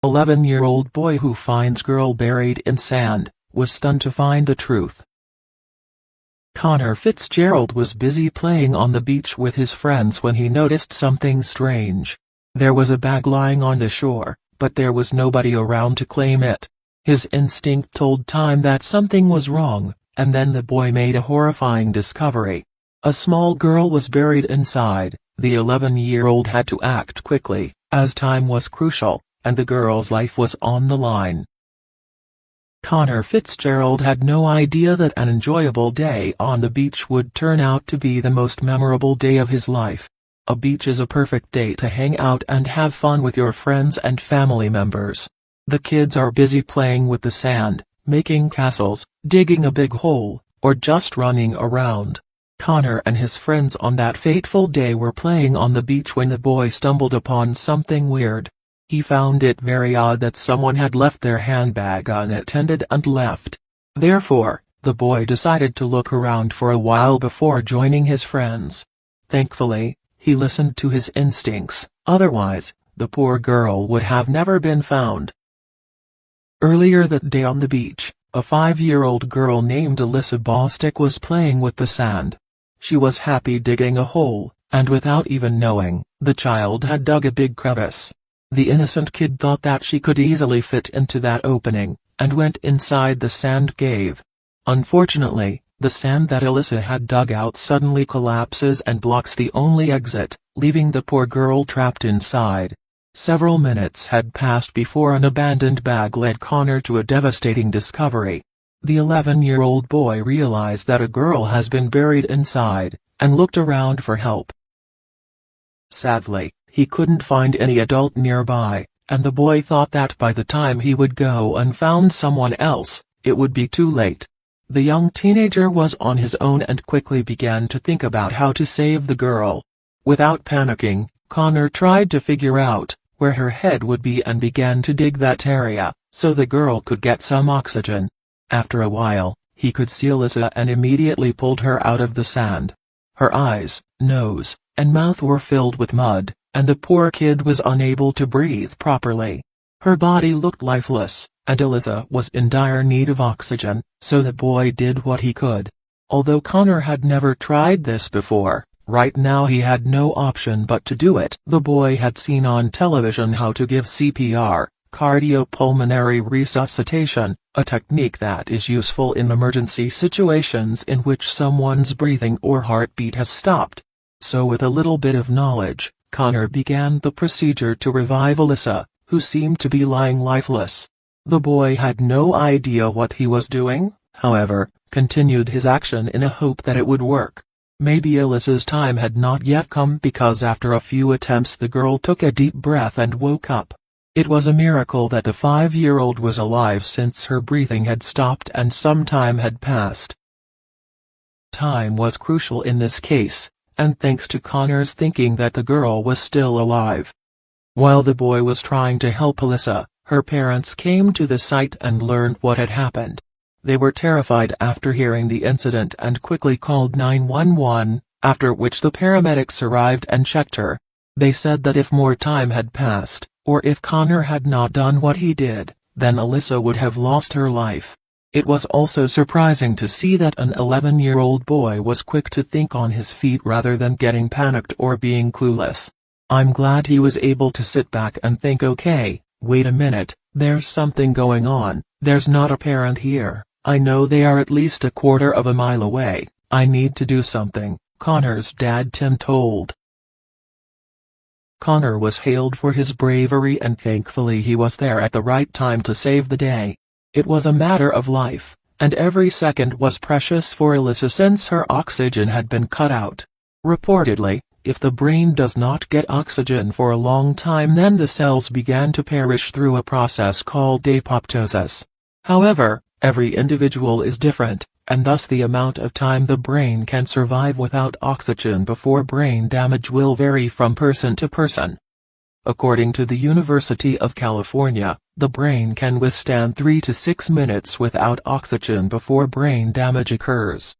11-year-old boy who finds girl buried in sand, was stunned to find the truth. Connor Fitzgerald was busy playing on the beach with his friends when he noticed something strange. There was a bag lying on the shore, but there was nobody around to claim it. His instinct told Time that something was wrong, and then the boy made a horrifying discovery. A small girl was buried inside. The 11-year-old had to act quickly, as time was crucial, and the girl's life was on the line. Connor Fitzgerald had no idea that an enjoyable day on the beach would turn out to be the most memorable day of his life. A beach is a perfect day to hang out and have fun with your friends and family members. The kids are busy playing with the sand, making castles, digging a big hole, or just running around. Connor and his friends on that fateful day were playing on the beach when the boy stumbled upon something weird. He found it very odd that someone had left their handbag unattended and left. Therefore, the boy decided to look around for a while before joining his friends. Thankfully, he listened to his instincts, otherwise, the poor girl would have never been found. Earlier that day on the beach, a 5-year-old girl named Alyssa Bostick was playing with the sand. She was happy digging a hole, and without even knowing, the child had dug a big crevice. The innocent kid thought that she could easily fit into that opening, and went inside the sand cave. Unfortunately, the sand that Alyssa had dug out suddenly collapses and blocks the only exit, leaving the poor girl trapped inside. Several minutes had passed before an abandoned bag led Connor to a devastating discovery. The 11-year-old boy realized that a girl has been buried inside, and looked around for help. Sadly, he couldn't find any adult nearby, and the boy thought that by the time he would go and found someone else, it would be too late. The young teenager was on his own and quickly began to think about how to save the girl. Without panicking, Connor tried to figure out where her head would be and began to dig that area, so the girl could get some oxygen. After a while, he could see Alyssa and immediately pulled her out of the sand. Her eyes, nose, and mouth were filled with mud, and the poor kid was unable to breathe properly. Her body looked lifeless, and Alyssa was in dire need of oxygen, so the boy did what he could. Although Connor had never tried this before, right now he had no option but to do it. The boy had seen on television how to give CPR, cardiopulmonary resuscitation, a technique that is useful in emergency situations in which someone's breathing or heartbeat has stopped. So with a little bit of knowledge, Connor began the procedure to revive Alyssa, who seemed to be lying lifeless. The boy had no idea what he was doing, however, continued his action in a hope that it would work. Maybe Alyssa's time had not yet come because after a few attempts the girl took a deep breath and woke up. It was a miracle that the 5-year-old was alive since her breathing had stopped and some time had passed. Time was crucial in this case, and thanks to Connor's thinking that the girl was still alive. While the boy was trying to help Alyssa, her parents came to the site and learned what had happened. They were terrified after hearing the incident and quickly called 911, after which the paramedics arrived and checked her. They said that if more time had passed, or if Connor had not done what he did, then Alyssa would have lost her life. It was also surprising to see that an 11-year-old boy was quick to think on his feet rather than getting panicked or being clueless. I'm glad he was able to sit back and think, okay, wait a minute, there's something going on, there's not a parent here, I know they are at least a quarter of a mile away, I need to do something, Connor's dad Tim told. Connor was hailed for his bravery and thankfully he was there at the right time to save the day. It was a matter of life, and every second was precious for Alyssa since her oxygen had been cut out. Reportedly, if the brain does not get oxygen for a long time then the cells began to perish through a process called apoptosis. However, every individual is different, and thus the amount of time the brain can survive without oxygen before brain damage will vary from person to person. According to the University of California, the brain can withstand 3 to 6 minutes without oxygen before brain damage occurs.